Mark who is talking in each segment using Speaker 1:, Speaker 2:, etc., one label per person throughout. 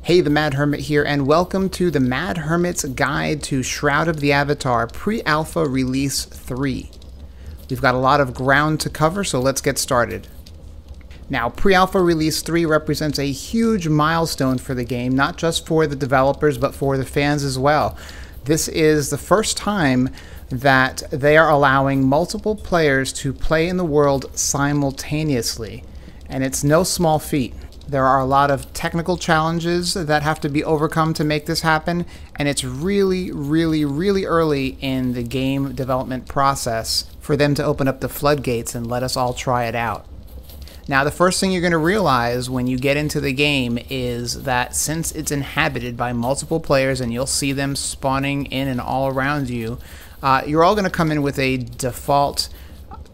Speaker 1: Hey, the Mad Hermit here, and welcome to the Mad Hermit's Guide to Shroud of the Avatar Pre-Alpha Release 3. We've got a lot of ground to cover, so let's get started. Now, Pre-Alpha Release 3 represents a huge milestone for the game, not just for the developers, but for the fans as well. This is the first time that they are allowing multiple players to play in the world simultaneously, and it's no small feat. There are a lot of technical challenges that have to be overcome to make this happen, and it's really early in the game development process for them to open up the floodgates and let us all try it out. Now, the first thing you're going to realize when you get into the game is that since it's inhabited by multiple players, and you'll see them spawning in and all around you, you're all going to come in with a default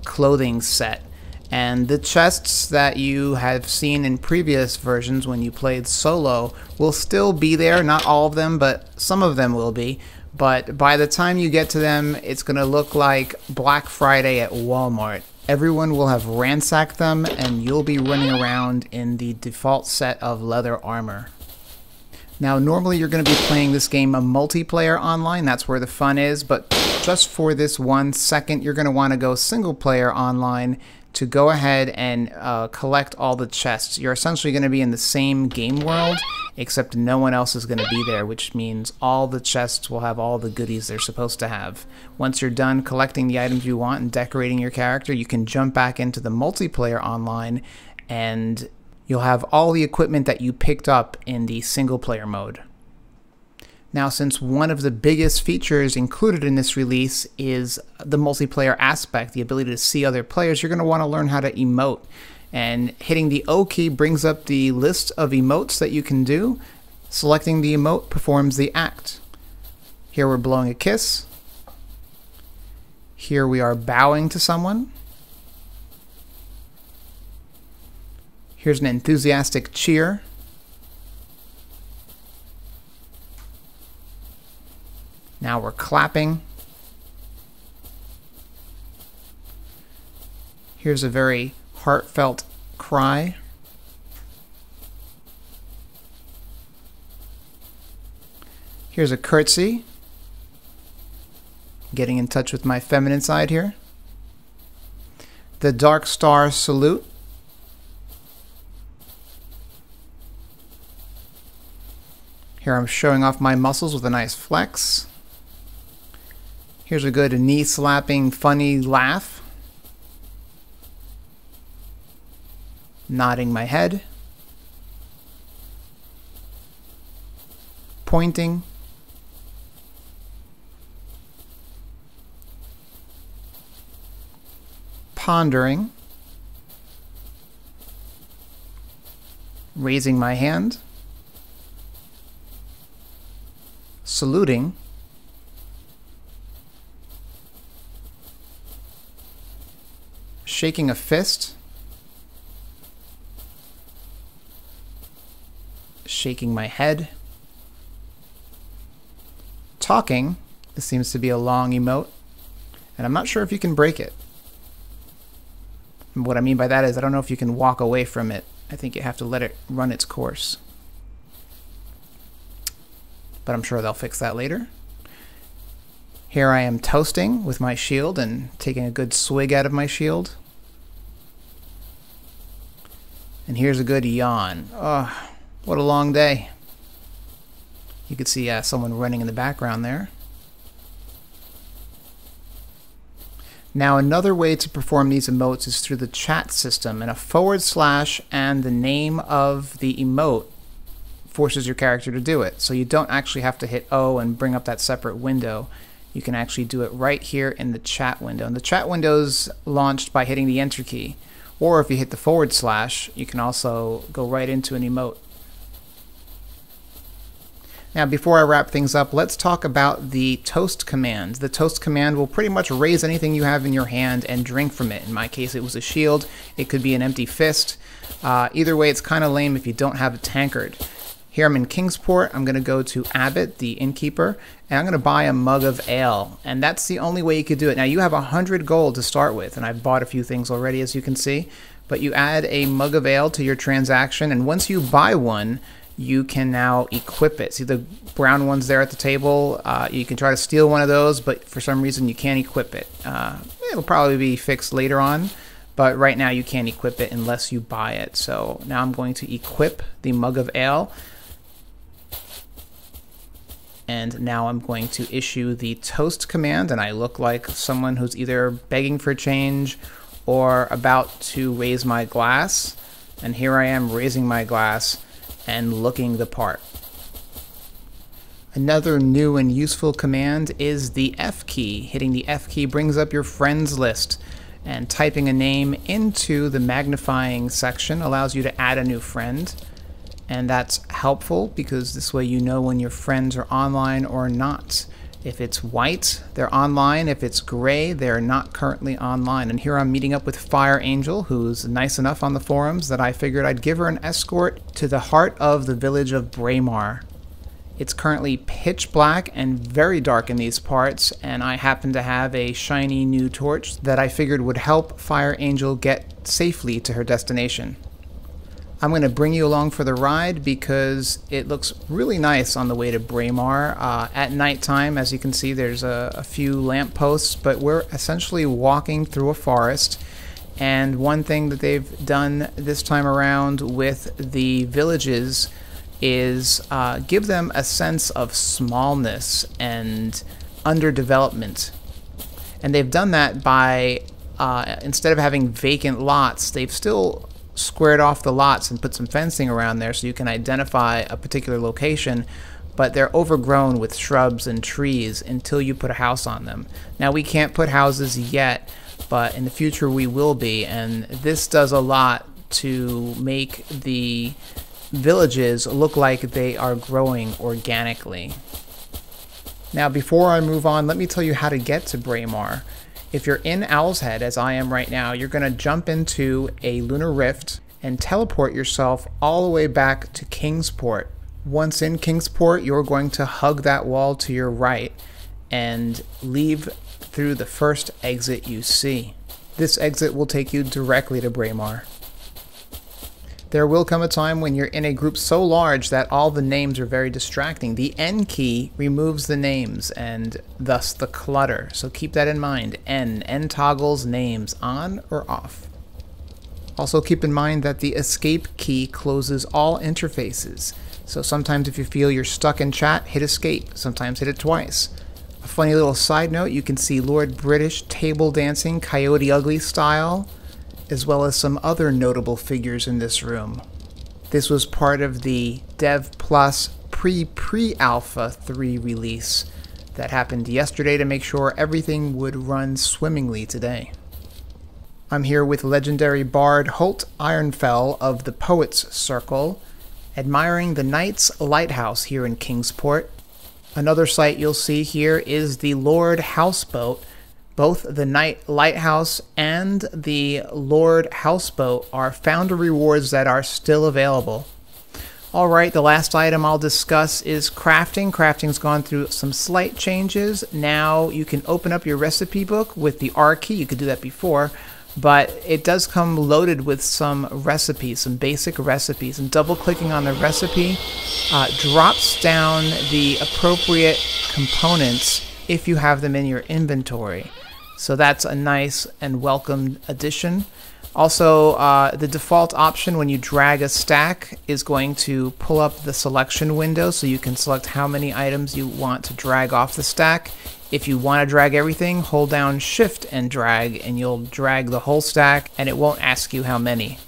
Speaker 1: clothing set. And the chests that you have seen in previous versions when you played solo will still be there. Not all of them, but some of them will be. But by the time you get to them, it's going to look like Black Friday at Walmart. Everyone will have ransacked them, and you'll be running around in the default set of leather armor. Now, normally you're going to be playing this game a multiplayer online. That's where the fun is. But just for this 1 second, you're going to want to go single player online to go ahead and collect all the chests. You're essentially going to be in the same game world, except no one else is going to be there, which means all the chests will have all the goodies they're supposed to have. Once you're done collecting the items you want and decorating your character, you can jump back into the multiplayer online, and you'll have all the equipment that you picked up in the single player mode. Now, since one of the biggest features included in this release is the multiplayer aspect, the ability to see other players, you're going to want to learn how to emote. And hitting the O key brings up the list of emotes that you can do. Selecting the emote performs the act. Here we're blowing a kiss. Here we are bowing to someone. Here's an enthusiastic cheer. Now we're clapping. Here's a very heartfelt cry. Here's a curtsy. Getting in touch with my feminine side here. The Dark Star salute. Here I'm showing off my muscles with a nice flex. Here's a good knee-slapping, funny laugh. Nodding my head. Pointing. Pondering. Raising my hand. Saluting. Shaking a fist, shaking my head, talking. This seems to be a long emote, and I'm not sure if you can break it. And what I mean by that is I don't know if you can walk away from it. I think you have to let it run its course. But I'm sure they'll fix that later. Here I am toasting with my shield and taking a good swig out of my shield. And here's a good yawn. Oh, what a long day. You could see someone running in the background there. Now, another way to perform these emotes is through the chat system, and a / and the name of the emote forces your character to do it. So you don't actually have to hit O and bring up that separate window. You can actually do it right here in the chat window. And the chat window is launched by hitting the enter key. Or if you hit the / you can also go right into an emote. Now, before I wrap things up, let's talk about the toast command. The toast command will pretty much raise anything you have in your hand and drink from it. In my case, it was a shield. It could be an empty fist. Either way, it's kind of lame if you don't have a tankard. Here I'm in Kingsport. I'm going to go to Abbott, the innkeeper, and I'm going to buy a mug of ale. And that's the only way you could do it. Now, you have 100 gold to start with, and I've bought a few things already, as you can see. But you add a mug of ale to your transaction, and once you buy one, you can now equip it. See the brown ones there at the table? You can try to steal one of those, but for some reason you can't equip it. It'll probably be fixed later on, but right now you can't equip it unless you buy it. So now I'm going to equip the mug of ale. And now I'm going to issue the toast command, and I look like someone who's either begging for change or about to raise my glass. And here I am raising my glass and looking the part. Another new and useful command is the F key. Hitting the F key brings up your friends list, and typing a name into the magnifying section allows you to add a new friend. And that's helpful because this way you know when your friends are online or not. If it's white, they're online. If it's gray, they're not currently online. And here I'm meeting up with Fire Angel, who's nice enough on the forums that I figured I'd give her an escort to the heart of the village of Braemar. It's currently pitch black and very dark in these parts, and I happen to have a shiny new torch that I figured would help Fire Angel get safely to her destination. I'm going to bring you along for the ride because it looks really nice on the way to Braemar. At nighttime, as you can see, there's a few lampposts, but we're essentially walking through a forest. And one thing that they've done this time around with the villages is give them a sense of smallness and underdevelopment. And they've done that by, instead of having vacant lots, they've still squared off the lots and put some fencing around there so you can identify a particular location, but they're overgrown with shrubs and trees until you put a house on them. Now we can't put houses yet, but in the future we will be, and this does a lot to make the villages look like they are growing organically. Now before I move on, let me tell you how to get to Braemar. If you're in Owl's Head, as I am right now, you're going to jump into a lunar rift and teleport yourself all the way back to Kingsport. Once in Kingsport, you're going to hug that wall to your right and leave through the first exit you see. This exit will take you directly to Braemar. There will come a time when you're in a group so large that all the names are very distracting. The N key removes the names and thus the clutter. So keep that in mind. N toggles names on or off. Also keep in mind that the escape key closes all interfaces. So sometimes if you feel you're stuck in chat, hit escape. Sometimes hit it twice. A funny little side note, you can see Lord British table dancing Coyote Ugly style, as well as some other notable figures in this room. This was part of the Dev Plus pre-Alpha 3 release that happened yesterday to make sure everything would run swimmingly today. I'm here with legendary bard Holt Ironfell of the Poets Circle, admiring the Knight's Lighthouse here in Kingsport. Another sight you'll see here is the Lord Houseboat. Both the Knight Lighthouse and the Lord Houseboat are founder rewards that are still available. Alright, the last item I'll discuss is crafting. Crafting's gone through some slight changes. Now you can open up your recipe book with the R key. You could do that before, but it does come loaded with some recipes, some basic recipes, and double-clicking on the recipe drops down the appropriate components if you have them in your inventory. So that's a nice and welcome addition. Also, the default option when you drag a stack is going to pull up the selection window so you can select how many items you want to drag off the stack. If you want to drag everything, hold down Shift and drag, and you'll drag the whole stack, and it won't ask you how many.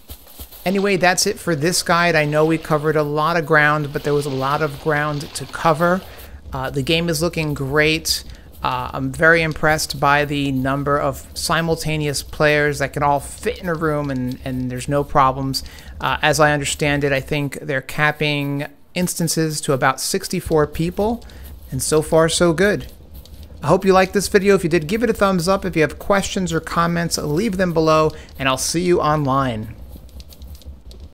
Speaker 1: Anyway, that's it for this guide. I know we covered a lot of ground, but there was a lot of ground to cover. The game is looking great. I'm very impressed by the number of simultaneous players that can all fit in a room and there's no problems. As I understand it, I think they're capping instances to about 64 people, and so far so good. I hope you liked this video. If you did, give it a thumbs up. If you have questions or comments, leave them below, and I'll see you online.